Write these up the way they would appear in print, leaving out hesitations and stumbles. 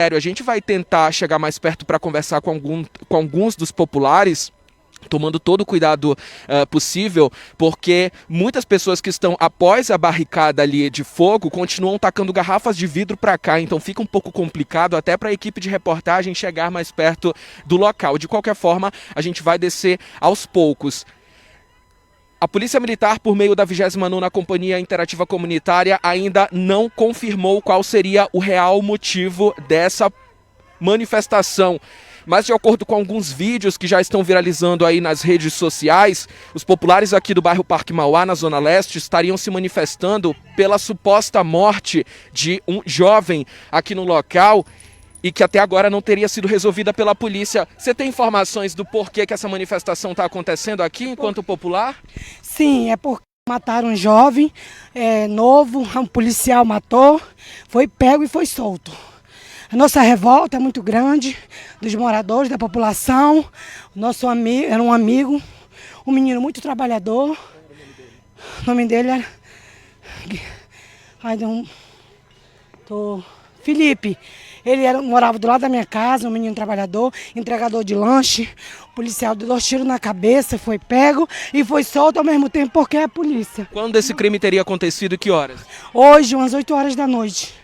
A gente vai tentar chegar mais perto para conversar com alguns dos populares, tomando todo o cuidado possível, porque muitas pessoas que estão após a barricada ali de fogo continuam tacando garrafas de vidro para cá, então fica um pouco complicado até para a equipe de reportagem chegar mais perto do local. De qualquer forma, a gente vai descer aos poucos. A Polícia Militar, por meio da 29ª Companhia Interativa Comunitária, ainda não confirmou qual seria o real motivo dessa manifestação. Mas, de acordo com alguns vídeos que já estão viralizando aí nas redes sociais, os populares aqui do bairro Parque Mauá, na Zona Leste, estariam se manifestando pela suposta morte de um jovem aqui no local e que até agora não teria sido resolvida pela polícia. Você tem informações do porquê que essa manifestação está acontecendo aqui, enquanto popular? Sim, é porque mataram um jovem novo, um policial matou, foi pego e foi solto. A nossa revolta é muito grande dos moradores, da população. O nosso amigo era um amigo, um menino muito trabalhador. O nome dele era Felipe. Ele morava do lado da minha casa, um menino trabalhador, entregador de lanche. O policial deu 2 tiros na cabeça, foi pego e foi solto ao mesmo tempo porque é a polícia. Quando esse crime teria acontecido e que horas? Hoje, umas 8 horas da noite.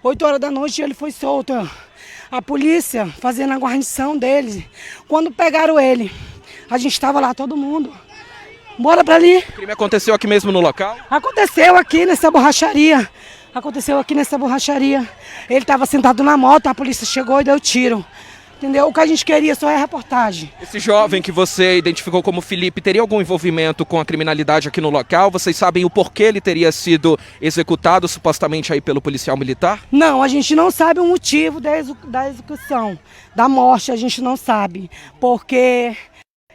8 horas da noite ele foi solto. A polícia fazendo a guarnição dele. Quando pegaram ele, a gente estava lá, todo mundo. Bora pra ali. O crime aconteceu aqui mesmo no local? Aconteceu aqui nessa borracharia. Ele estava sentado na moto, a polícia chegou e deu tiro. Entendeu? O que a gente queria só é reportagem. Esse jovem que você identificou como Felipe teria algum envolvimento com a criminalidade aqui no local? Vocês sabem o porquê ele teria sido executado supostamente aí pelo policial militar? Não, a gente não sabe o motivo da execução, da morte, a gente não sabe. Porque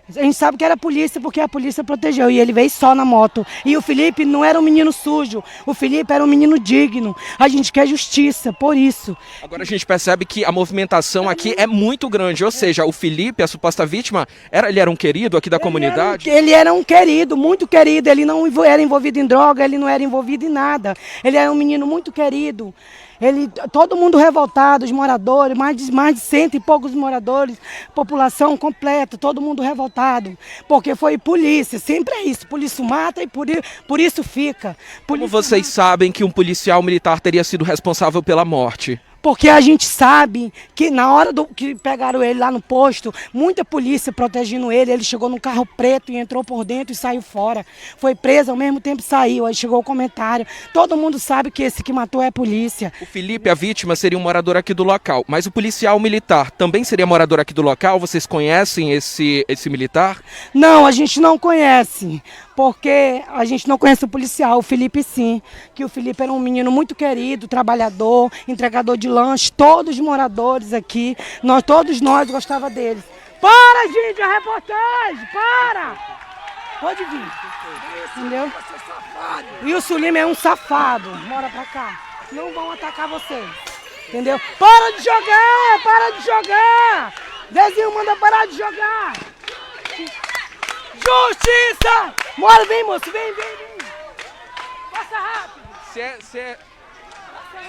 a gente sabe que era a polícia, porque a polícia protegeu e ele veio só na moto. E o Felipe não era um menino sujo, o Felipe era um menino digno. A gente quer justiça, por isso. Agora a gente percebe que a movimentação aqui é muito grande, ou seja, o Felipe, a suposta vítima, ele era um querido aqui da comunidade? Ele era um querido, muito querido, ele não era envolvido em droga, ele não era envolvido em nada. Ele era um menino muito querido. Todo mundo revoltado, os moradores, mais de 100 e poucos moradores, população completa, todo mundo revoltado, porque foi polícia, sempre é isso, polícia mata e por isso fica. Como vocês sabem que um policial militar teria sido responsável pela morte? Porque a gente sabe que na hora que pegaram ele lá no posto, muita polícia protegendo ele, ele chegou num carro preto e entrou por dentro e saiu fora. Foi preso, ao mesmo tempo saiu, aí chegou o comentário. Todo mundo sabe que esse que matou é a polícia. O Felipe, a vítima, seria um morador aqui do local, mas o policial militar também seria morador aqui do local? Vocês conhecem esse militar? Não, a gente não conhece, porque a gente não conhece o policial, o Felipe sim, que o Felipe era um menino muito querido, trabalhador, entregador de lanche, todos os moradores aqui, todos nós gostava deles. Para, gente, a reportagem, para! Pode vir, entendeu? E o Sulim é um safado, bora pra cá, não vão atacar vocês, entendeu? Para de jogar! Dezinho manda parar de jogar! Justiça! Bora, vem, moço, vem! Passa rápido!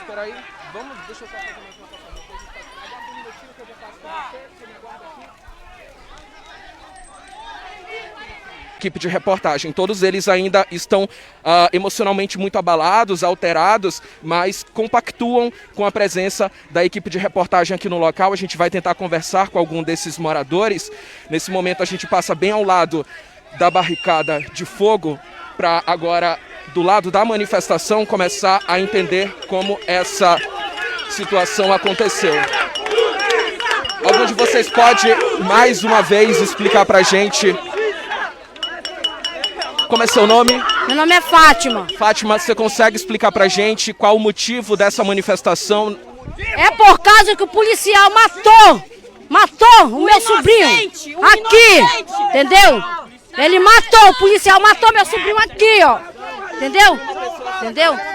Espera aí, deixa eu só fazer mais uma passagem. Aguarda um minutinho que eu já passo com você me aguarda aqui. Equipe de reportagem, todos eles ainda estão emocionalmente muito abalados, alterados, mas compactuam com a presença da equipe de reportagem aqui no local. A gente vai tentar conversar com algum desses moradores. Nesse momento a gente passa bem ao lado da barricada de fogo para agora, do lado da manifestação, começar a entender como essa situação aconteceu. Algum de vocês pode mais uma vez explicar para a gente como é seu nome? Meu nome é Fátima. Fátima, você consegue explicar pra gente qual o motivo dessa manifestação? É por causa que o policial matou o meu sobrinho aqui, entendeu? Ele matou, o policial matou meu sobrinho aqui, ó, entendeu?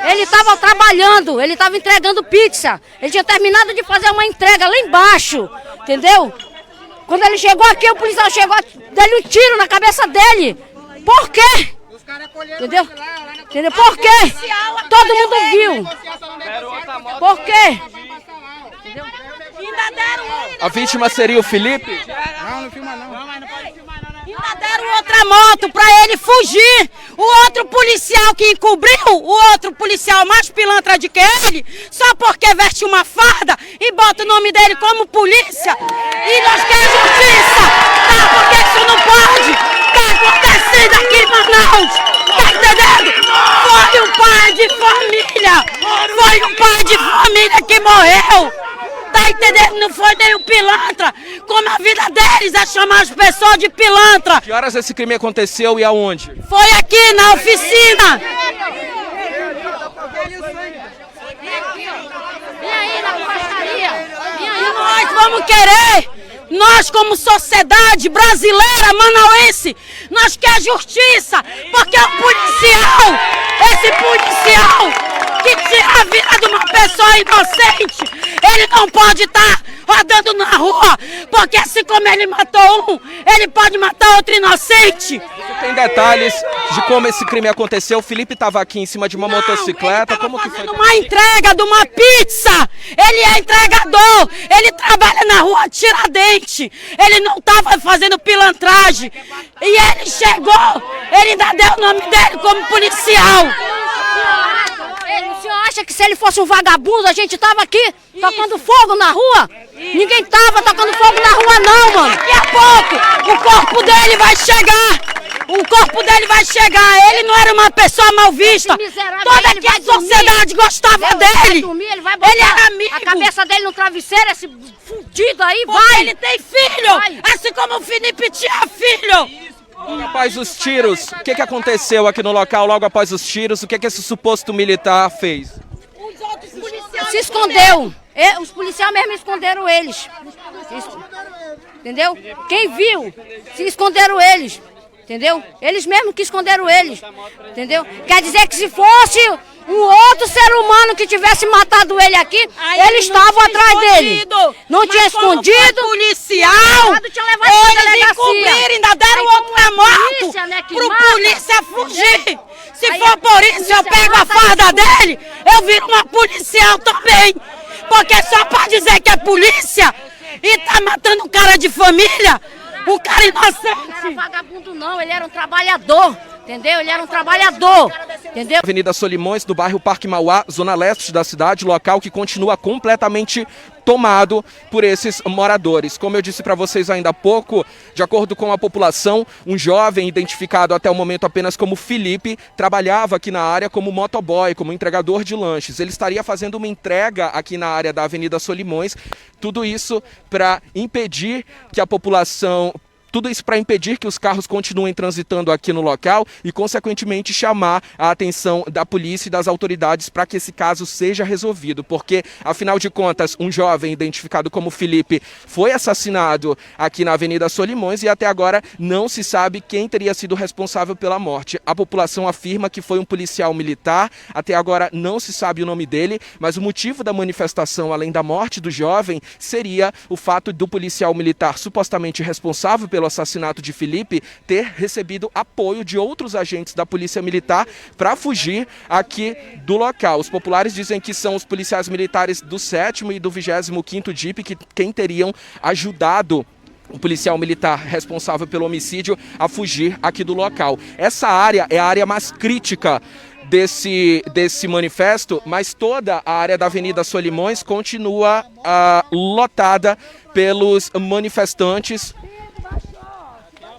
Ele estava trabalhando, ele estava entregando pizza, ele tinha terminado de fazer uma entrega lá embaixo, entendeu? Quando ele chegou aqui, o policial chegou, deu um tiro na cabeça dele. Por quê? Entendeu? Por quê? Todo mundo viu. Por quê? Entendeu? Ainda deram A vítima seria o Felipe? Não, não filma não. Ainda deram outra moto pra ele fugir. O outro policial que encobriu, o outro policial mais pilantra de que ele, só porque veste uma farda e bota o nome dele como polícia. E nós queremos justiça. Tá? Porque isso não pode. Tá acontecendo aqui em Manaus. Tá entendendo? Foi um pai de família. Foi um pai de família que morreu. Tá entendendo? Não foi nem o pilantra. Como a vida deles é chamar as pessoas de pilantra. Que horas esse crime aconteceu e aonde? Foi aqui na oficina. E aí, na borracharia? E nós vamos querer, nós como sociedade brasileira, manauense, nós quer justiça, porque o policial, esse policial que tira a vida de uma pessoa inocente, ele não pode estar rodando na rua, porque assim como ele matou um, ele pode matar outro inocente. Você tem detalhes de como esse crime aconteceu? O Felipe estava aqui em cima de uma motocicleta, como que foi? Uma entrega de uma pizza, ele é entregador, ele trabalha na rua Tiradentes, ele não estava fazendo pilantragem, e ele chegou, ele ainda deu o nome dele como policial. O senhor acha que se ele fosse um vagabundo, a gente tava aqui tocando fogo na rua? Ninguém tava tocando fogo na rua não, mano. Daqui a pouco, o corpo dele vai chegar. O corpo dele vai chegar. Ele não era uma pessoa mal vista. Toda aqui a sociedade gostava dele. Ele vai botar Ele era amigo. a cabeça dele no travesseiro, esse fudido aí, Porque vai. ele tem filho. Vai. Assim como o Felipe tinha filho. Logo após os tiros, o que aconteceu aqui no local logo após os tiros? O que esse suposto militar fez? Se escondeu. Os policiais mesmo esconderam eles. Entendeu? Quem viu, se esconderam eles. Entendeu? Eles mesmos que esconderam eles. Entendeu? Quer dizer que se fosse um outro ser humano que tivesse matado ele aqui, eles estavam atrás dele. Não tinha escondido. Policial. Tinha levado pra Eles delegacia. encobriram, ainda deram Aí, outra como a polícia, moto né, que pro mata. polícia fugir. Se Aí for a por isso, polícia eu pego a mata farda isso. dele, eu viro uma policial também. Porque só pra dizer que é polícia e tá matando um cara de família, um cara Ele não era inocente. vagabundo não, ele era um trabalhador. Entendeu? Ele era um trabalhador. Entendeu? Avenida Solimões, do bairro Parque Mauá, zona leste da cidade, local que continua completamente tomado por esses moradores. Como eu disse para vocês ainda há pouco, de acordo com a população, um jovem identificado até o momento apenas como Felipe, trabalhava aqui na área como motoboy, como entregador de lanches. Ele estaria fazendo uma entrega aqui na área da Avenida Solimões, tudo isso para impedir que a população... Tudo isso para impedir que os carros continuem transitando aqui no local e, consequentemente, chamar a atenção da polícia e das autoridades para que esse caso seja resolvido. Porque, afinal de contas, um jovem identificado como Felipe foi assassinado aqui na Avenida Solimões e até agora não se sabe quem teria sido responsável pela morte. A população afirma que foi um policial militar, até agora não se sabe o nome dele, mas o motivo da manifestação, além da morte do jovem, seria o fato do policial militar supostamente responsável pelo assassinato de Felipe ter recebido apoio de outros agentes da Polícia Militar para fugir aqui do local. Os populares dizem que são os policiais militares do 7º e do 25º DIP que quem teriam ajudado o policial militar responsável pelo homicídio a fugir aqui do local. Essa área é a área mais crítica desse manifesto, mas toda a área da Avenida Solimões continua lotada pelos manifestantes.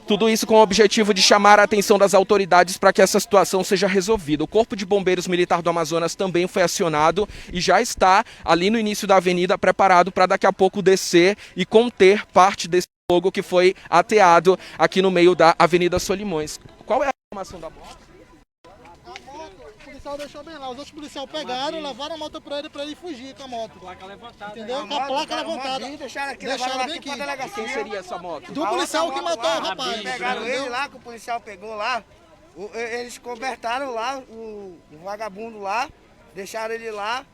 Tudo isso com o objetivo de chamar a atenção das autoridades para que essa situação seja resolvida. O Corpo de Bombeiros Militar do Amazonas também foi acionado e já está ali no início da avenida preparado para daqui a pouco descer e conter parte desse fogo que foi ateado aqui no meio da Avenida Solimões. Qual é a informação da moto? O policial deixou bem lá. Os outros policiais pegaram, levaram a moto pra ele fugir com a moto. Placa levantada. Entendeu? Com a placa levantada. Deixaram aqui, Deixaram levaram bem aqui pra aqui. delegacia. Quem seria essa moto? Do policial que matou o rapaz. Pegaram entendeu? ele lá, que o policial pegou lá. Eles cobertaram lá, o vagabundo lá, deixaram ele lá.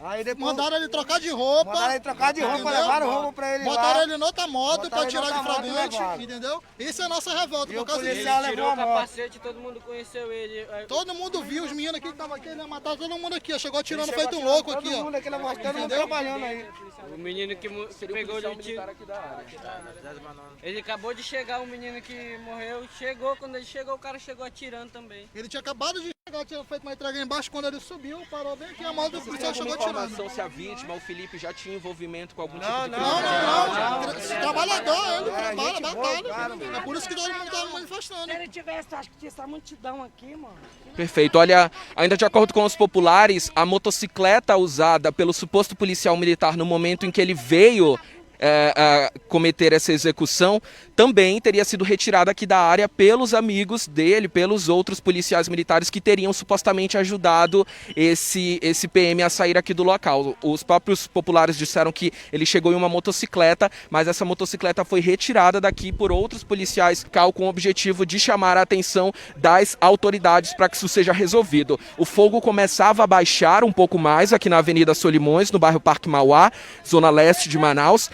Aí depois Mandaram ele trocar de roupa. mandaram ele trocar de roupa, entendeu? levaram roupa pra ele Botaram lá. ele noutra moto Botaram pra ele tirar de noutra moto e fragante, levaram. entendeu? Isso é a nossa revolta, E por o causa disso. policial levou Tirou a o moto. capacete, todo mundo conheceu ele. Todo mundo viu, os meninos aqui que estavam aqui, ele ia matar todo mundo aqui, ó. Chegou atirando Chegou feito um tirando louco todo aqui, ó. mundo aqui, levou, todo mundo Entendeu? trabalhando aí. O menino que pegou de tiro. Ele acabou de chegar, o menino que morreu, chegou, quando ele chegou, o cara chegou atirando também. Ele tinha acabado de chegar, tinha feito uma entrega embaixo, quando ele subiu, parou bem aqui, a moto do policial Alguma chegou atirando. informação se a vítima, o Felipe, já tinha envolvimento com algum tipo Não, de não, crime? Não. Trabalhador, ele trabalha, gente boa, batalha. cara, É por isso que todo mundo tava manifestando. Se ele tivesse, acho que tinha essa multidão aqui, mano. Perfeito. Olha, ainda de acordo com os populares, a motocicleta usada pelo suposto policial militar no momento em que ele veio cometer essa execução também teria sido retirada aqui da área pelos amigos dele, pelos outros policiais militares que teriam supostamente ajudado esse PM a sair aqui do local. Os próprios populares disseram que ele chegou em uma motocicleta, mas essa motocicleta foi retirada daqui por outros policiais com o objetivo de chamar a atenção das autoridades para que isso seja resolvido. O fogo começava a baixar um pouco mais aqui na Avenida Solimões, no bairro Parque Mauá, zona leste de Manaus,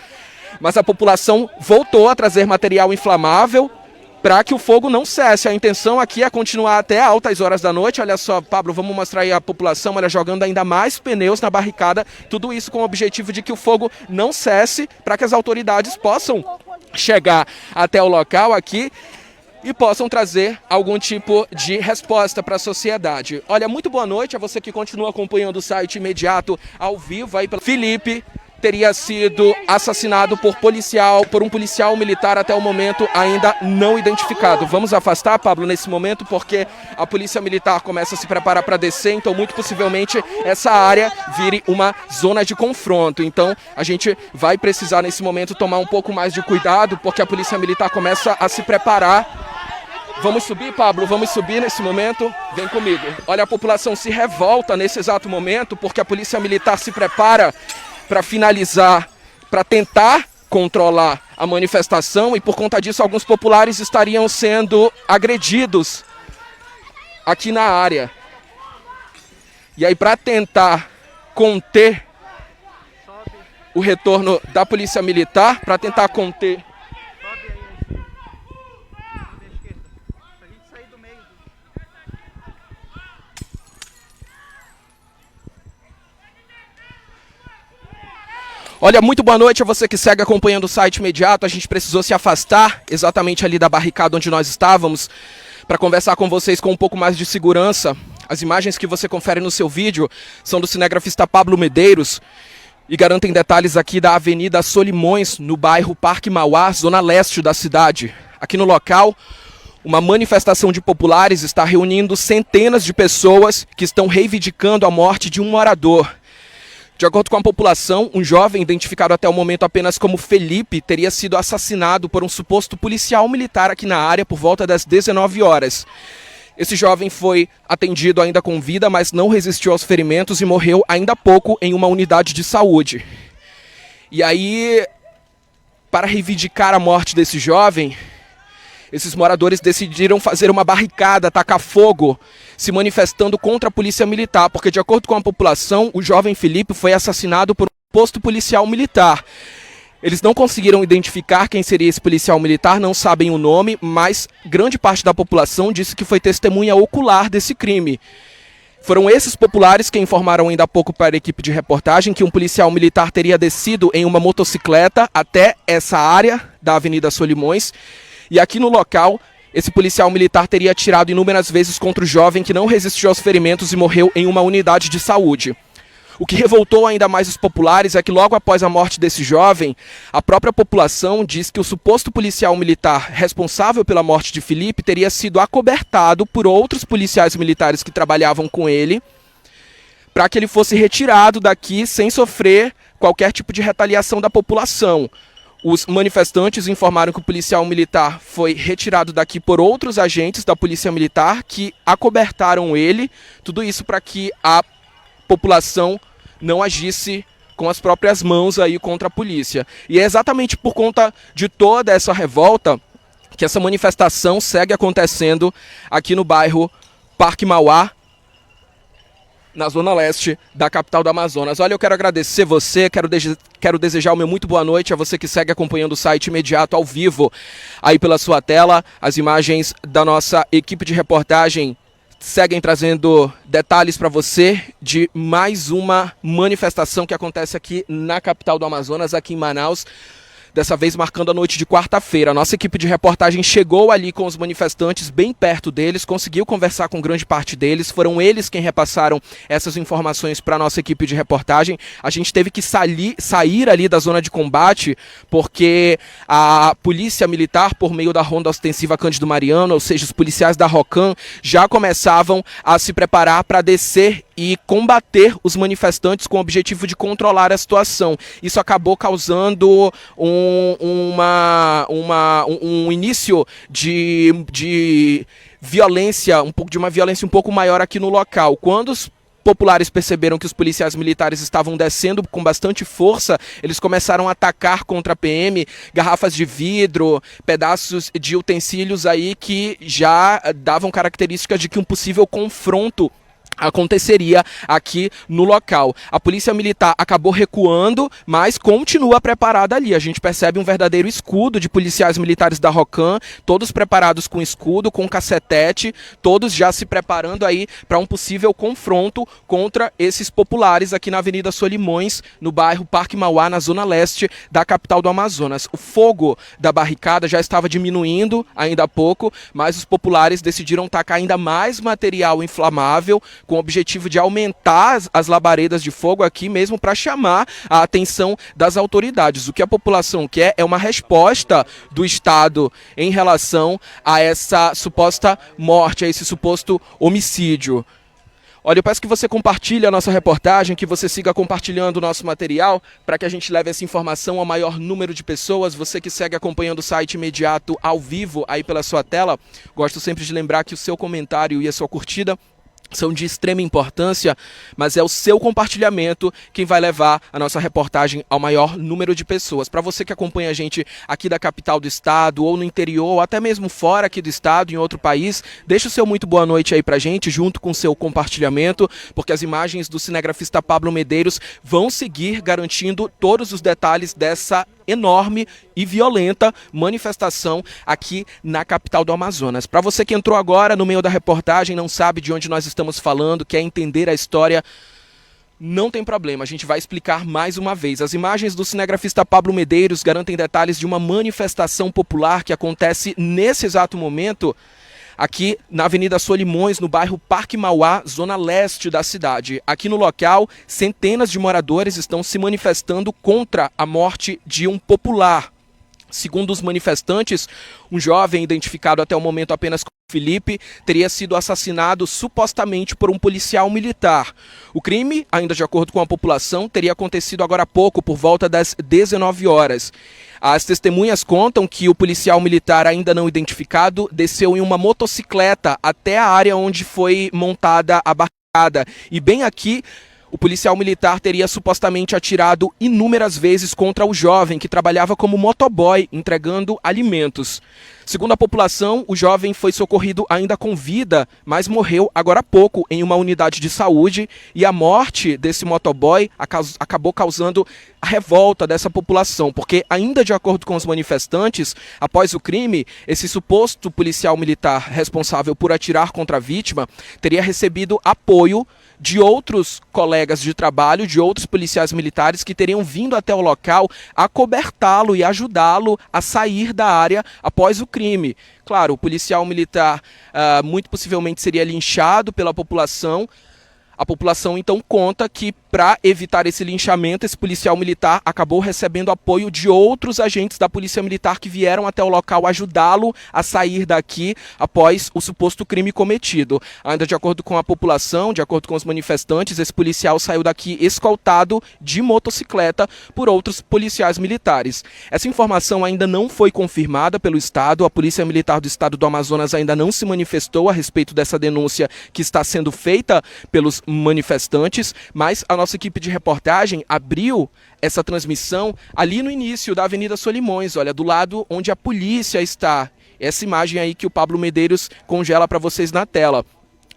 mas a população voltou a trazer material inflamável para que o fogo não cesse. A intenção aqui é continuar até altas horas da noite. Olha só, Pablo, vamos mostrar aí a população, olha, jogando ainda mais pneus na barricada, tudo isso com o objetivo de que o fogo não cesse, para que as autoridades possam chegar até o local aqui e possam trazer algum tipo de resposta para a sociedade. Olha, muito boa noite a você que continua acompanhando o site Imediato ao vivo aí pelo Felipe. Teria sido assassinado por um policial militar até o momento ainda não identificado. Vamos afastar, Pablo, nesse momento, porque a polícia militar começa a se preparar para descer, então muito possivelmente essa área vire uma zona de confronto. Então a gente vai precisar nesse momento tomar um pouco mais de cuidado, porque a polícia militar começa a se preparar. Vamos subir, Pablo, vamos subir nesse momento. Vem comigo. Olha, a população se revolta nesse exato momento, porque a polícia militar se prepara para finalizar, para tentar controlar a manifestação, e por conta disso alguns populares estariam sendo agredidos aqui na área. E aí, para tentar conter o retorno da polícia militar, para tentar conter Olha, muito boa noite a você que segue acompanhando o site Imediato. A gente precisou se afastar exatamente ali da barricada onde nós estávamos para conversar com vocês com um pouco mais de segurança. As imagens que você confere no seu vídeo são do cinegrafista Pablo Medeiros e garantem detalhes aqui da Avenida Solimões, no bairro Parque Mauá, zona leste da cidade. Aqui no local, uma manifestação de populares está reunindo centenas de pessoas que estão reivindicando a morte de um morador. De acordo com a população, um jovem identificado até o momento apenas como Felipe teria sido assassinado por um suposto policial militar aqui na área por volta das 19 horas. Esse jovem foi atendido ainda com vida, mas não resistiu aos ferimentos e morreu ainda há pouco em uma unidade de saúde. E aí, para reivindicar a morte desse jovem, esses moradores decidiram fazer uma barricada, tacar fogo, se manifestando contra a polícia militar, porque de acordo com a população, o jovem Felipe foi assassinado por um posto policial militar. Eles não conseguiram identificar quem seria esse policial militar, não sabem o nome, mas grande parte da população disse que foi testemunha ocular desse crime. Foram esses populares que informaram ainda há pouco para a equipe de reportagem que um policial militar teria descido em uma motocicleta até essa área da Avenida Solimões, e aqui no local, esse policial militar teria atirado inúmeras vezes contra o jovem que não resistiu aos ferimentos e morreu em uma unidade de saúde. O que revoltou ainda mais os populares é que logo após a morte desse jovem, a própria população diz que o suposto policial militar responsável pela morte de Felipe teria sido acobertado por outros policiais militares que trabalhavam com ele, para que ele fosse retirado daqui sem sofrer qualquer tipo de retaliação da população. Os manifestantes informaram que o policial militar foi retirado daqui por outros agentes da polícia militar que acobertaram ele, tudo isso para que a população não agisse com as próprias mãos aí contra a polícia. E é exatamente por conta de toda essa revolta que essa manifestação segue acontecendo aqui no bairro Parque Mauá, na zona leste da capital do Amazonas. Olha, eu quero agradecer você, quero desejar o meu muito boa noite a você que segue acompanhando o site Imediato ao vivo aí pela sua tela. As imagens da nossa equipe de reportagem seguem trazendo detalhes para você de mais uma manifestação que acontece aqui na capital do Amazonas, aqui em Manaus. Dessa vez marcando a noite de quarta-feira. A nossa equipe de reportagem chegou ali com os manifestantes, bem perto deles, conseguiu conversar com grande parte deles. Foram eles quem repassaram essas informações para a nossa equipe de reportagem. A gente teve que sair ali da zona de combate, porque a polícia militar, por meio da Ronda Ostensiva Cândido Mariano, ou seja, os policiais da ROCAM, já começavam a se preparar para descer e combater os manifestantes com o objetivo de controlar a situação. Isso acabou causando um início de violência, de uma violência um pouco maior aqui no local. Quando os populares perceberam que os policiais militares estavam descendo com bastante força, eles começaram a atacar contra a PM, garrafas de vidro, pedaços de utensílios aí que já davam características de que um possível confronto aconteceria aqui no local. A polícia militar acabou recuando, mas continua preparada ali. A gente percebe um verdadeiro escudo de policiais militares da ROCAM, todos preparados com escudo, com cacetete, todos já se preparando aí para um possível confronto contra esses populares aqui na Avenida Solimões, no bairro Parque Mauá, na zona leste da capital do Amazonas. O fogo da barricada já estava diminuindo ainda há pouco, mas os populares decidiram tacar ainda mais material inflamável, com o objetivo de aumentar as labaredas de fogo aqui mesmo para chamar a atenção das autoridades. O que a população quer é uma resposta do Estado em relação a essa suposta morte, a esse suposto homicídio. Olha, eu peço que você compartilhe a nossa reportagem, que você siga compartilhando o nosso material para que a gente leve essa informação ao maior número de pessoas. Você que segue acompanhando o site Imediato ao vivo aí pela sua tela, gosto sempre de lembrar que o seu comentário e a sua curtida são de extrema importância, mas é o seu compartilhamento quem vai levar a nossa reportagem ao maior número de pessoas. Para você que acompanha a gente aqui da capital do estado, ou no interior, ou até mesmo fora aqui do estado, em outro país, deixa o seu muito boa noite aí pra gente, junto com o seu compartilhamento, porque as imagens do cinegrafista Pablo Medeiros vão seguir garantindo todos os detalhes dessa enorme e violenta manifestação aqui na capital do Amazonas. Para você que entrou agora no meio da reportagem, não sabe de onde nós estamos falando, quer entender a história, não tem problema, a gente vai explicar mais uma vez. As imagens do cinegrafista Pablo Medeiros garantem detalhes de uma manifestação popular que acontece nesse exato momento aqui na Avenida Solimões, no bairro Parque Mauá, zona leste da cidade. Aqui no local, centenas de moradores estão se manifestando contra a morte de um popular. Segundo os manifestantes, um jovem identificado até o momento apenas como Felipe teria sido assassinado supostamente por um policial militar. O crime, ainda de acordo com a população, teria acontecido agora há pouco, por volta das 19 horas. As testemunhas contam que o policial militar, ainda não identificado, desceu em uma motocicleta até a área onde foi montada a barricada. E bem aqui, o policial militar teria supostamente atirado inúmeras vezes contra o jovem que trabalhava como motoboy, entregando alimentos. Segundo a população, o jovem foi socorrido ainda com vida, mas morreu agora há pouco em uma unidade de saúde, e a morte desse motoboy acabou causando a revolta dessa população, porque ainda de acordo com os manifestantes, após o crime, esse suposto policial militar responsável por atirar contra a vítima teria recebido apoio de outros colegas de trabalho, de outros policiais militares que teriam vindo até o local acobertá-lo e ajudá-lo a sair da área após o crime. Claro, o policial militar muito possivelmente seria linchado pela população. A população então conta que, para evitar esse linchamento, esse policial militar acabou recebendo apoio de outros agentes da polícia militar que vieram até o local ajudá-lo a sair daqui após o suposto crime cometido. Ainda de acordo com a população, de acordo com os manifestantes, esse policial saiu daqui escoltado de motocicleta por outros policiais militares. Essa informação ainda não foi confirmada pelo Estado. A Polícia Militar do Estado do Amazonas ainda não se manifestou a respeito dessa denúncia que está sendo feita pelos manifestantes, mas a nossa equipe de reportagem abriu essa transmissão ali no início da Avenida Solimões, olha, do lado onde a polícia está. Essa imagem aí que o Pablo Medeiros congela para vocês na tela.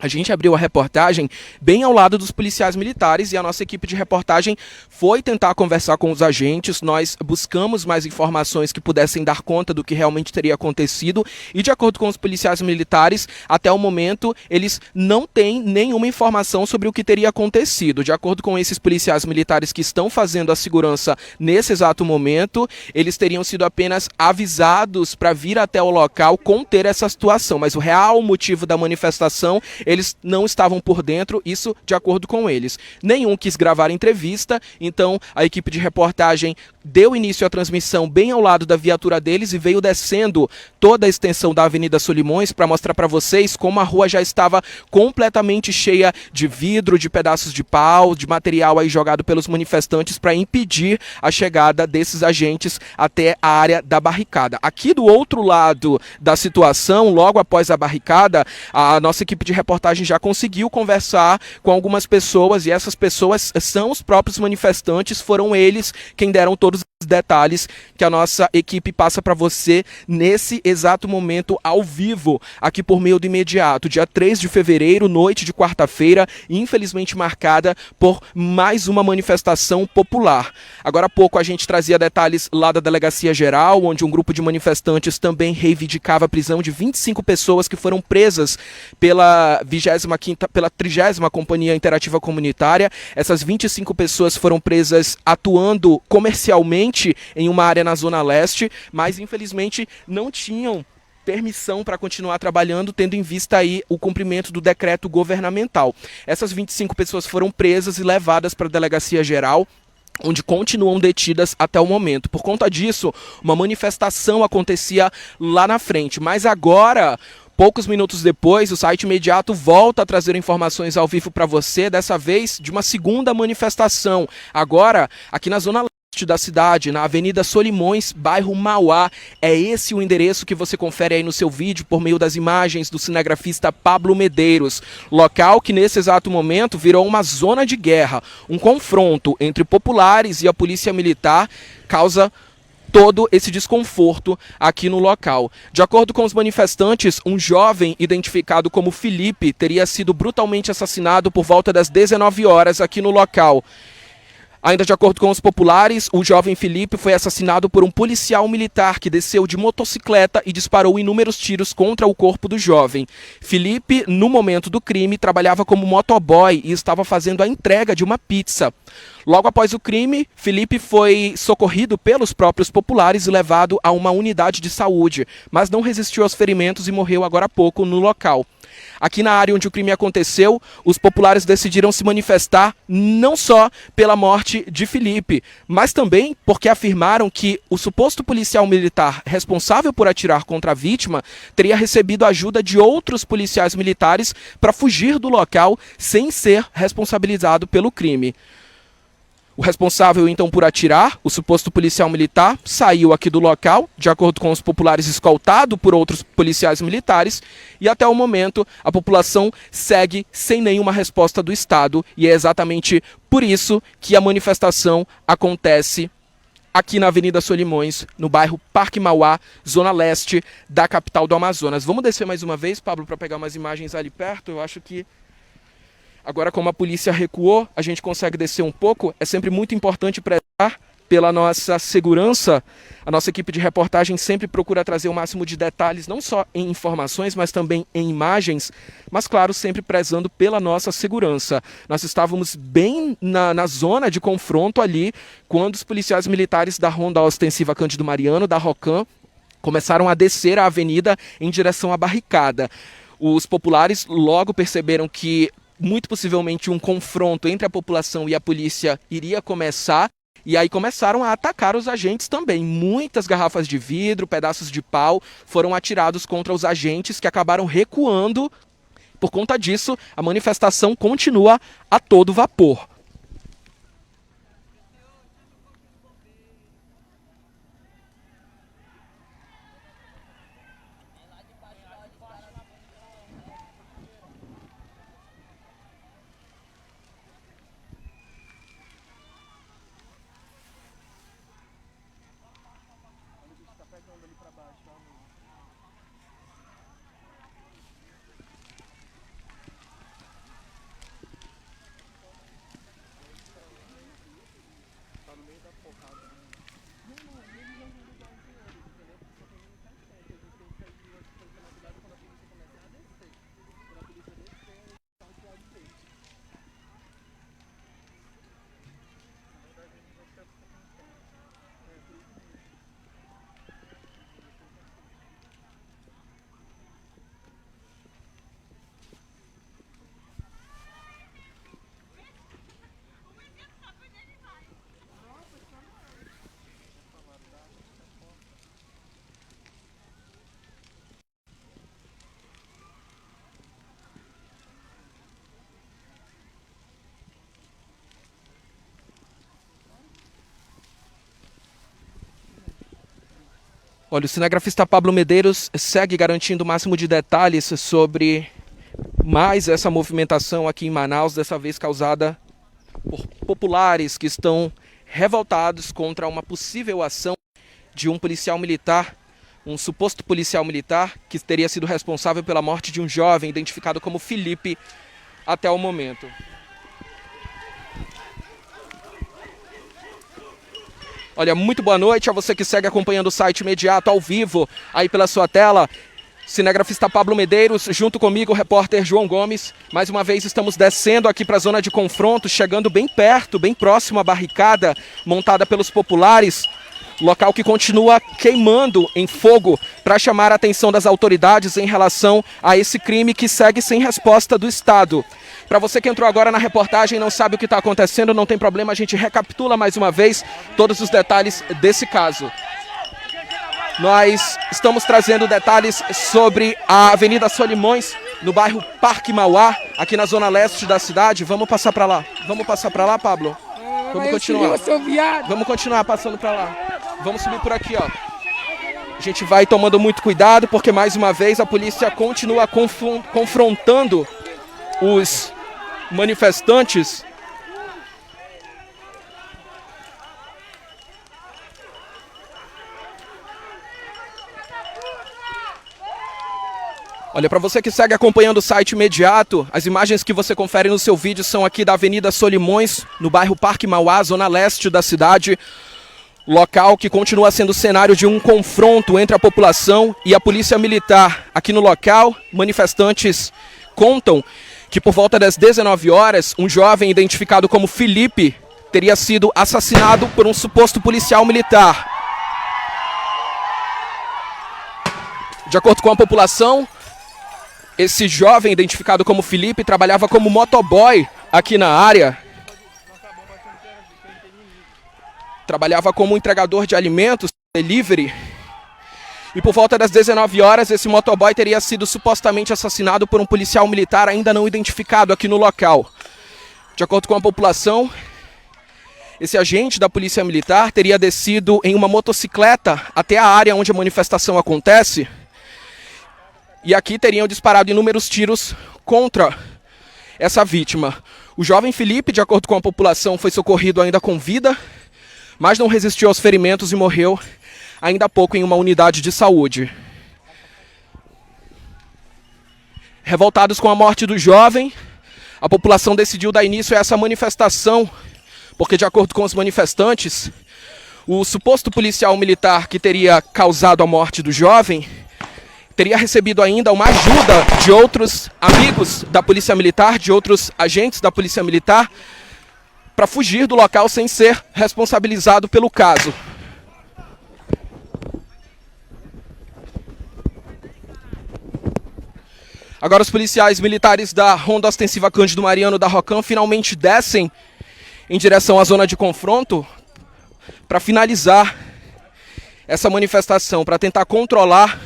A gente abriu a reportagem bem ao lado dos policiais militares e a nossa equipe de reportagem foi tentar conversar com os agentes. Nós buscamos mais informações que pudessem dar conta do que realmente teria acontecido e, de acordo com os policiais militares, até o momento eles não têm nenhuma informação sobre o que teria acontecido. De acordo com esses policiais militares que estão fazendo a segurança nesse exato momento, eles teriam sido apenas avisados para vir até o local conter essa situação, mas o real motivo da manifestação eles não estavam por dentro, isso de acordo com eles. Nenhum quis gravar a entrevista, então a equipe de reportagem deu início à transmissão bem ao lado da viatura deles e veio descendo toda a extensão da Avenida Solimões para mostrar para vocês como a rua já estava completamente cheia de vidro, de pedaços de pau, de material aí jogado pelos manifestantes para impedir a chegada desses agentes até a área da barricada. Aqui do outro lado da situação, logo após a barricada, a nossa equipe de reportagem já conseguiu conversar com algumas pessoas e essas pessoas são os próprios manifestantes, foram eles quem deram todos os detalhes que a nossa equipe passa para você nesse exato momento ao vivo, aqui por meio do Imediato, dia 3 de fevereiro, noite de quarta-feira, infelizmente marcada por mais uma manifestação popular. Agora há pouco a gente trazia detalhes lá da Delegacia Geral, onde um grupo de manifestantes também reivindicava a prisão de 25 pessoas que foram presas pela 30ª Companhia Interativa Comunitária. Essas 25 pessoas foram presas atuando comercialmente em uma área na Zona Leste, mas infelizmente não tinham permissão para continuar trabalhando, tendo em vista aí o cumprimento do decreto governamental. Essas 25 pessoas foram presas e levadas para a Delegacia Geral, onde continuam detidas até o momento. Por conta disso, uma manifestação acontecia lá na frente, mas agora, poucos minutos depois, o site Imediato volta a trazer informações ao vivo para você, dessa vez de uma segunda manifestação, agora aqui na Zona Leste da cidade, na Avenida Solimões, bairro Mauá. É esse o endereço que você confere aí no seu vídeo por meio das imagens do cinegrafista Pablo Medeiros. Local que nesse exato momento virou uma zona de guerra. Um confronto entre populares e a polícia militar causa todo esse desconforto aqui no local. De acordo com os manifestantes, um jovem identificado como Felipe teria sido brutalmente assassinado por volta das 19 horas aqui no local. Ainda de acordo com os populares, o jovem Felipe foi assassinado por um policial militar que desceu de motocicleta e disparou inúmeros tiros contra o corpo do jovem. Felipe, no momento do crime, trabalhava como motoboy e estava fazendo a entrega de uma pizza. Logo após o crime, Felipe foi socorrido pelos próprios populares e levado a uma unidade de saúde, mas não resistiu aos ferimentos e morreu agora há pouco no local. Aqui na área onde o crime aconteceu, os populares decidiram se manifestar não só pela morte de Felipe, mas também porque afirmaram que o suposto policial militar responsável por atirar contra a vítima teria recebido ajuda de outros policiais militares para fugir do local sem ser responsabilizado pelo crime. O responsável, então, por atirar, o suposto policial militar, saiu aqui do local, de acordo com os populares, escoltado por outros policiais militares, e até o momento a população segue sem nenhuma resposta do Estado, e é exatamente por isso que a manifestação acontece aqui na Avenida Solimões, no bairro Parque Mauá, zona leste da capital do Amazonas. Vamos descer mais uma vez, Pablo, para pegar umas imagens ali perto. Eu acho que agora, como a polícia recuou, a gente consegue descer um pouco. É sempre muito importante prezar pela nossa segurança. A nossa equipe de reportagem sempre procura trazer o máximo de detalhes, não só em informações, mas também em imagens, mas, claro, sempre prezando pela nossa segurança. Nós estávamos bem na zona de confronto ali, quando os policiais militares da Ronda Ostensiva Cândido Mariano, da ROCAM, começaram a descer a avenida em direção à barricada. Os populares logo perceberam que muito possivelmente um confronto entre a população e a polícia iria começar, e aí começaram a atacar os agentes também. Muitas garrafas de vidro, pedaços de pau foram atirados contra os agentes, que acabaram recuando. Por conta disso, a manifestação continua a todo vapor. Olha, o cinegrafista Pablo Medeiros segue garantindo o máximo de detalhes sobre mais essa movimentação aqui em Manaus, dessa vez causada por populares que estão revoltados contra uma possível ação de um policial militar, um suposto policial militar que teria sido responsável pela morte de um jovem identificado como Felipe até o momento. Olha, muito boa noite a você que segue acompanhando o site Imediato ao vivo aí pela sua tela. Cinegrafista Pablo Medeiros, junto comigo o repórter João Gomes. Mais uma vez estamos descendo aqui para a zona de confronto, chegando bem perto, bem próximo à barricada montada pelos populares. Local que continua queimando em fogo para chamar a atenção das autoridades em relação a esse crime que segue sem resposta do Estado. Para você que entrou agora na reportagem e não sabe o que está acontecendo, não tem problema, a gente recapitula mais uma vez todos os detalhes desse caso. Nós estamos trazendo detalhes sobre a Avenida Solimões, no bairro Parque Mauá, aqui na zona leste da cidade. Vamos passar para lá. Vamos passar para lá, Pablo? Vamos continuar. Vamos continuar passando para lá. Vamos subir por aqui, ó. A gente vai tomando muito cuidado, porque mais uma vez a polícia continua confrontando os manifestantes. Olha, para você que segue acompanhando o site Imediato, as imagens que você confere no seu vídeo são aqui da Avenida Solimões, no bairro Parque Mauá, zona leste da cidade. Local que continua sendo cenário de um confronto entre a população e a polícia militar. Aqui no local, manifestantes contam que por volta das 19 horas, um jovem identificado como Felipe teria sido assassinado por um suposto policial militar. De acordo com a população, esse jovem identificado como Felipe trabalhava como motoboy aqui na área. Trabalhava como entregador de alimentos, delivery. E por volta das 19 horas, esse motoboy teria sido supostamente assassinado por um policial militar ainda não identificado aqui no local. De acordo com a população, esse agente da polícia militar teria descido em uma motocicleta até a área onde a manifestação acontece. E aqui teriam disparado inúmeros tiros contra essa vítima. O jovem Felipe, de acordo com a população, foi socorrido ainda com vida, mas não resistiu aos ferimentos e morreu ainda há pouco em uma unidade de saúde. Revoltados com a morte do jovem, a população decidiu dar início a essa manifestação, porque, de acordo com os manifestantes, o suposto policial militar que teria causado a morte do jovem teria recebido ainda uma ajuda de outros amigos da polícia militar, de outros agentes da polícia militar, para fugir do local sem ser responsabilizado pelo caso. Agora os policiais militares da Ronda Ostensiva Cândido Mariano da Rocan finalmente descem em direção à zona de confronto para finalizar essa manifestação, para tentar controlar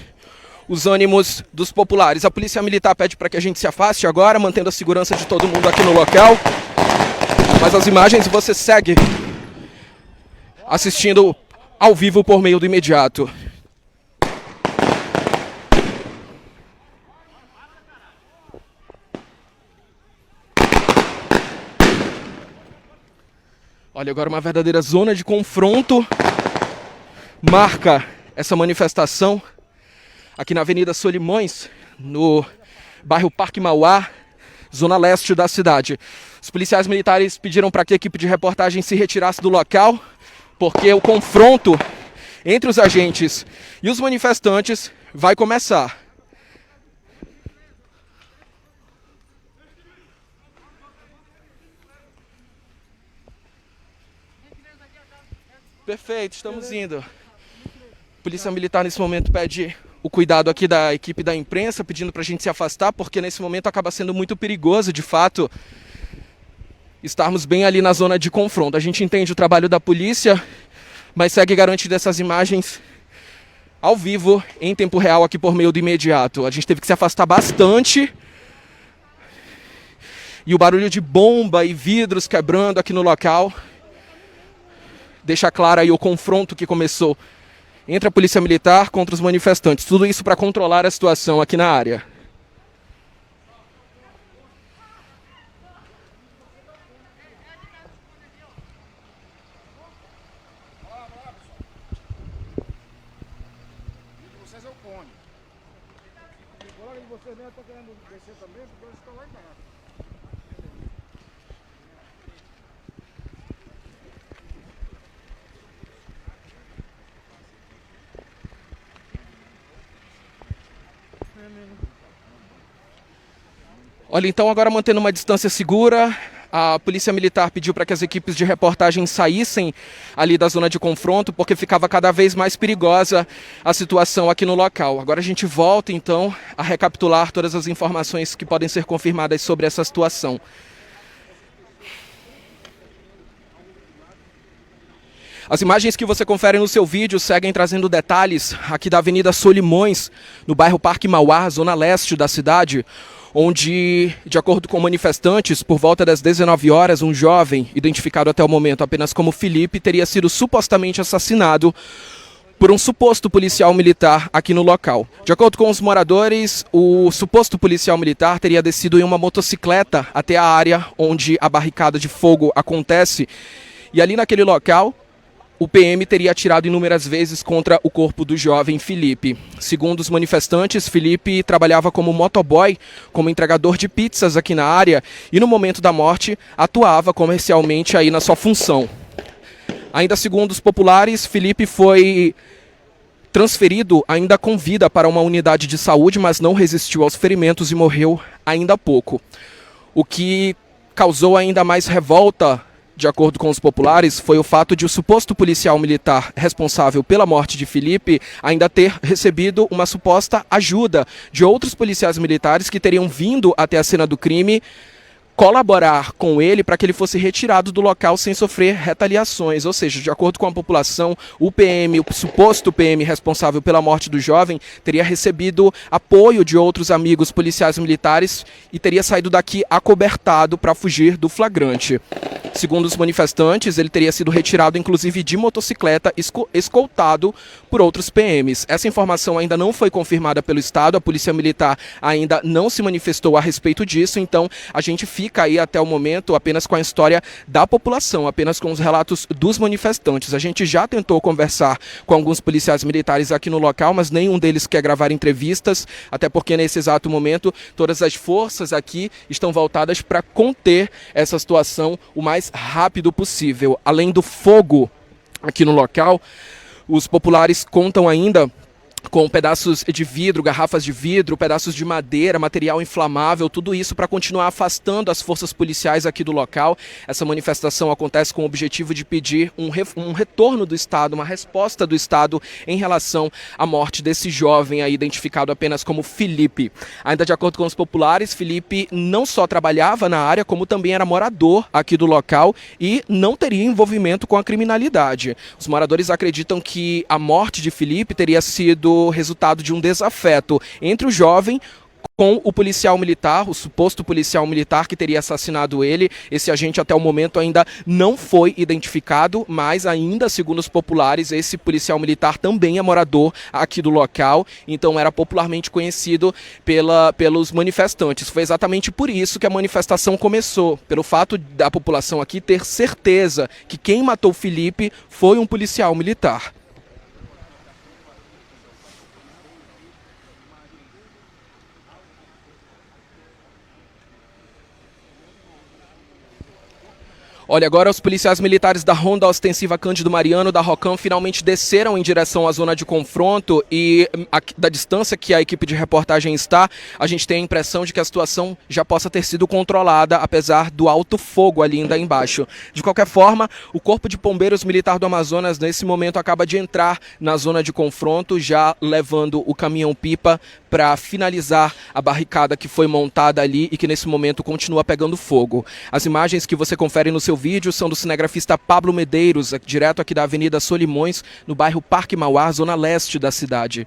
os ânimos dos populares. A polícia militar pede para que a gente se afaste agora, mantendo a segurança de todo mundo aqui no local. Mas as imagens você segue assistindo ao vivo por meio do Imediato. Olha, agora uma verdadeira zona de confronto marca essa manifestação aqui na Avenida Solimões, no bairro Parque Mauá, zona leste da cidade. Os policiais militares pediram para que a equipe de reportagem se retirasse do local, porque o confronto entre os agentes e os manifestantes vai começar. Perfeito, estamos indo. A polícia militar nesse momento pede o cuidado aqui da equipe da imprensa, pedindo para a gente se afastar, porque nesse momento acaba sendo muito perigoso, de fato, estarmos bem ali na zona de confronto. A gente entende o trabalho da polícia, mas segue garantindo essas imagens ao vivo, em tempo real, aqui por meio do Imediato. A gente teve que se afastar bastante. E o barulho de bomba e vidros quebrando aqui no local deixa claro aí o confronto que começou entre a polícia militar contra os manifestantes. Tudo isso para controlar a situação aqui na área. Vocês é o cone. O colega de vocês mesmo está querendo descer também, porque eles estão lá embaixo. Olha, então agora mantendo uma distância segura, a Polícia Militar pediu para que as equipes de reportagem saíssem ali da zona de confronto, porque ficava cada vez mais perigosa a situação aqui no local. Agora a gente volta, então, a recapitular todas as informações que podem ser confirmadas sobre essa situação. As imagens que você confere no seu vídeo seguem trazendo detalhes aqui da Avenida Solimões, no bairro Parque Mauá, zona leste da cidade, onde, de acordo com manifestantes, por volta das 19 horas, um jovem, identificado até o momento apenas como Felipe, teria sido supostamente assassinado por um suposto policial militar aqui no local. De acordo com os moradores, o suposto policial militar teria descido em uma motocicleta até a área onde a barricada de fogo acontece, e ali naquele local o PM teria atirado inúmeras vezes contra o corpo do jovem Felipe. Segundo os manifestantes, Felipe trabalhava como motoboy, como entregador de pizzas aqui na área, e no momento da morte atuava comercialmente aí na sua função. Ainda segundo os populares, Felipe foi transferido ainda com vida para uma unidade de saúde, mas não resistiu aos ferimentos e morreu ainda há pouco. O que causou ainda mais revolta, de acordo com os populares, foi o fato de o suposto policial militar responsável pela morte de Felipe ainda ter recebido uma suposta ajuda de outros policiais militares que teriam vindo até a cena do crime colaborar com ele para que ele fosse retirado do local sem sofrer retaliações. Ou seja, de acordo com a população, o PM, o suposto PM responsável pela morte do jovem, teria recebido apoio de outros amigos policiais militares e teria saído daqui acobertado para fugir do flagrante. Segundo os manifestantes, ele teria sido retirado inclusive de motocicleta, escoltado por outros PMs. Essa informação ainda não foi confirmada pelo Estado, a Polícia Militar ainda não se manifestou a respeito disso, então a gente fica aí até o momento apenas com a história da população, apenas com os relatos dos manifestantes. A gente já tentou conversar com alguns policiais militares aqui no local, mas nenhum deles quer gravar entrevistas, até porque nesse exato momento todas as forças aqui estão voltadas para conter essa situação o mais rápido possível. Além do fogo aqui no local, os populares contam ainda com pedaços de vidro, garrafas de vidro, pedaços de madeira, material inflamável, tudo isso para continuar afastando as forças policiais aqui do local. Essa manifestação acontece com o objetivo de pedir um retorno do Estado, uma resposta do Estado em relação à morte desse jovem aí, identificado apenas como Felipe. Ainda de acordo com os populares, Felipe não só trabalhava na área, como também era morador aqui do local e não teria envolvimento com a criminalidade. Os moradores acreditam que a morte de Felipe teria sido resultado de um desafeto entre o jovem com o policial militar, o suposto policial militar que teria assassinado ele. Esse agente até o momento ainda não foi identificado, mas ainda, segundo os populares, esse policial militar também é morador aqui do local, então era popularmente conhecido pelos manifestantes. Foi exatamente por isso que a manifestação começou, pelo fato da população aqui ter certeza que quem matou Felipe foi um policial militar. Olha, agora os policiais militares da Ronda Ostensiva Cândido Mariano, da Rocam, finalmente desceram em direção à zona de confronto e da distância que a equipe de reportagem está, a gente tem a impressão de que a situação já possa ter sido controlada, apesar do alto fogo ali ainda embaixo. De qualquer forma, o Corpo de Bombeiros Militar do Amazonas, nesse momento, acaba de entrar na zona de confronto, já levando o caminhão-pipa para finalizar a barricada que foi montada ali e que nesse momento continua pegando fogo. As imagens que você confere no seu vídeo são do cinegrafista Pablo Medeiros, direto aqui da Avenida Solimões, no bairro Parque Mauá, zona leste da cidade.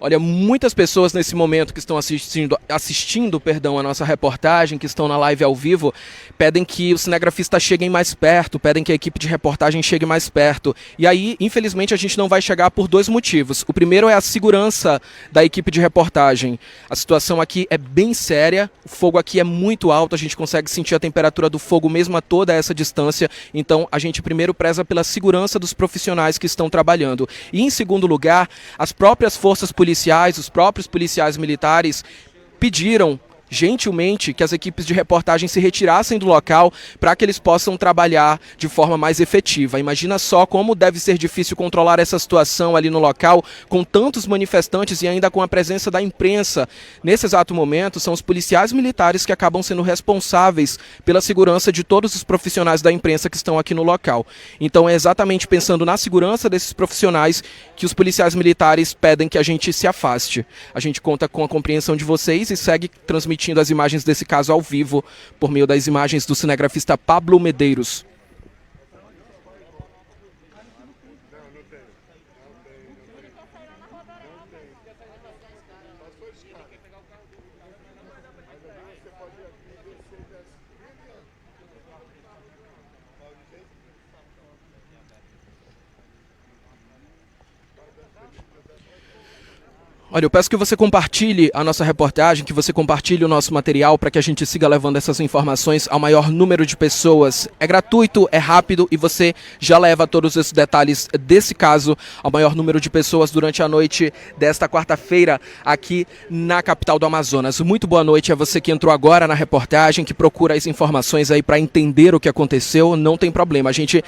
Olha, muitas pessoas nesse momento que estão assistindo a nossa reportagem, que estão na live ao vivo, pedem que o cinegrafista chegue mais perto, pedem que a equipe de reportagem chegue mais perto. E aí, infelizmente, a gente não vai chegar por dois motivos. O primeiro é a segurança da equipe de reportagem. A situação aqui é bem séria, o fogo aqui é muito alto, a gente consegue sentir a temperatura do fogo mesmo a toda essa distância. Então, a gente primeiro preza pela segurança dos profissionais que estão trabalhando. E, em segundo lugar, as próprias forças policiais, os próprios policiais militares pediram gentilmente que as equipes de reportagem se retirassem do local para que eles possam trabalhar de forma mais efetiva. Imagina só como deve ser difícil controlar essa situação ali no local, com tantos manifestantes e ainda com a presença da imprensa. Nesse exato momento, são os policiais militares que acabam sendo responsáveis pela segurança de todos os profissionais da imprensa que estão aqui no local. Então é exatamente pensando na segurança desses profissionais que os policiais militares pedem que a gente se afaste. A gente conta com a compreensão de vocês e segue transmitindo as imagens desse caso ao vivo por meio das imagens do cinegrafista Pablo Medeiros. Olha, eu peço que você compartilhe a nossa reportagem, que você compartilhe o nosso material para que a gente siga levando essas informações ao maior número de pessoas. É gratuito, é rápido e você já leva todos esses detalhes desse caso ao maior número de pessoas durante a noite desta quarta-feira aqui na capital do Amazonas. Muito boa noite a você que entrou agora na reportagem, que procura as informações aí para entender o que aconteceu. Não tem problema, a gente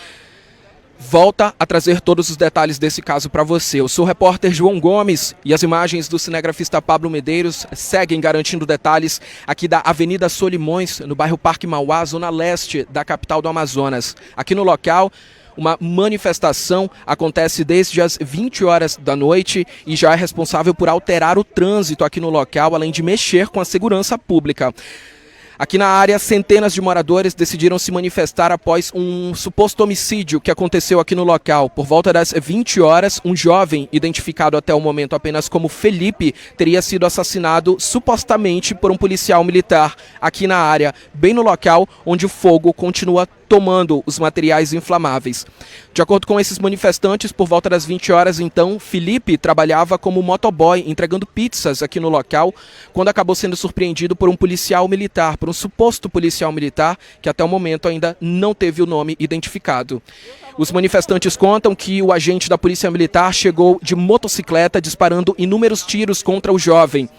volta a trazer todos os detalhes desse caso para você. Eu sou o repórter João Gomes e as imagens do cinegrafista Pablo Medeiros seguem garantindo detalhes aqui da Avenida Solimões, no bairro Parque Mauá, zona leste da capital do Amazonas. Aqui no local, uma manifestação acontece desde as 20 horas da noite e já é responsável por alterar o trânsito aqui no local, além de mexer com a segurança pública. Aqui na área, centenas de moradores decidiram se manifestar após um suposto homicídio que aconteceu aqui no local. Por volta das 20 horas, um jovem, identificado até o momento apenas como Felipe, teria sido assassinado supostamente por um policial militar aqui na área, bem no local onde o fogo continua tomando os materiais inflamáveis. De acordo com esses manifestantes, por volta das 20 horas, então, Felipe trabalhava como motoboy, entregando pizzas aqui no local, quando acabou sendo surpreendido por um policial militar, por um suposto policial militar, que até o momento ainda não teve o nome identificado. Os manifestantes contam que o agente da polícia militar chegou de motocicleta disparando inúmeros tiros contra o jovem.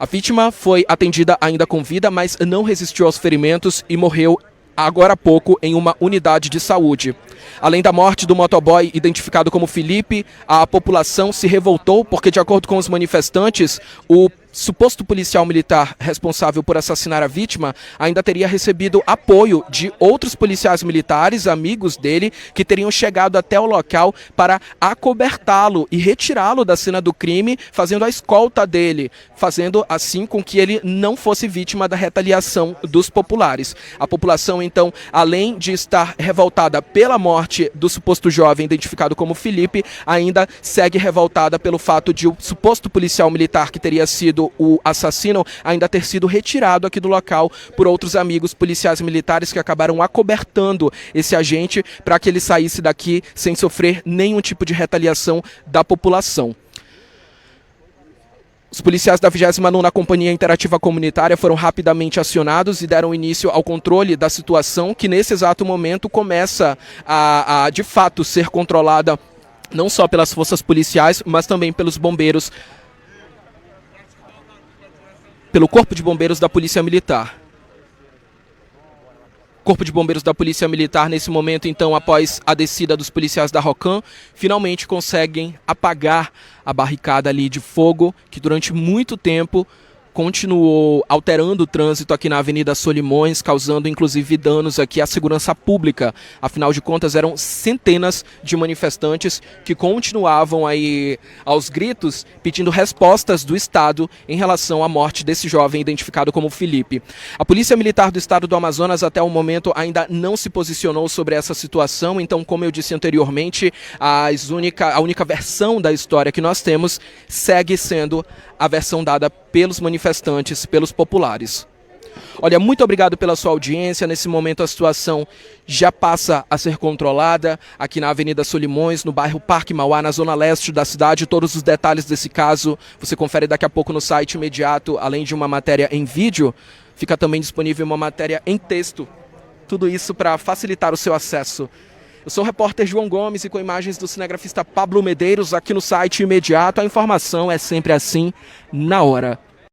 A vítima foi atendida ainda com vida, mas não resistiu aos ferimentos e morreu agora há pouco em uma unidade de saúde. Além da morte do motoboy identificado como Felipe, a população se revoltou porque, de acordo com os manifestantes, o suposto policial militar responsável por assassinar a vítima ainda teria recebido apoio de outros policiais militares, amigos dele, que teriam chegado até o local para acobertá-lo e retirá-lo da cena do crime, fazendo a escolta dele, fazendo assim com que ele não fosse vítima da retaliação dos populares. A população, então, além de estar revoltada pela morte do suposto jovem identificado como Felipe, ainda segue revoltada pelo fato de o suposto policial militar que teria sido o assassino ainda ter sido retirado aqui do local por outros amigos policiais militares que acabaram acobertando esse agente para que ele saísse daqui sem sofrer nenhum tipo de retaliação da população. Os policiais da 29ª Companhia Interativa Comunitária foram rapidamente acionados e deram início ao controle da situação, que nesse exato momento começa a de fato ser controlada não só pelas forças policiais, mas também pelos bombeiros, pelo Corpo de Bombeiros da Polícia Militar. Corpo de Bombeiros da Polícia Militar, nesse momento, então, após a descida dos policiais da ROCAM, finalmente conseguem apagar a barricada ali de fogo, que durante muito tempo continuou alterando o trânsito aqui na Avenida Solimões, causando inclusive danos aqui à segurança pública. Afinal de contas, eram centenas de manifestantes que continuavam aí aos gritos pedindo respostas do Estado em relação à morte desse jovem identificado como Felipe. A Polícia Militar do Estado do Amazonas até o momento ainda não se posicionou sobre essa situação, então, como eu disse anteriormente, a única versão da história que nós temos segue sendo a versão dada pelos manifestantes, pelos populares. Olha, muito obrigado pela sua audiência. Nesse momento a situação já passa a ser controlada aqui na Avenida Solimões, no bairro Parque Mauá, na zona leste da cidade. Todos os detalhes desse caso você confere daqui a pouco no site imediato, além de uma matéria em vídeo, fica também disponível uma matéria em texto. Tudo isso para facilitar o seu acesso. Eu sou o repórter João Gomes e com imagens do cinegrafista Pablo Medeiros aqui no site imediato. A informação é sempre assim, na hora.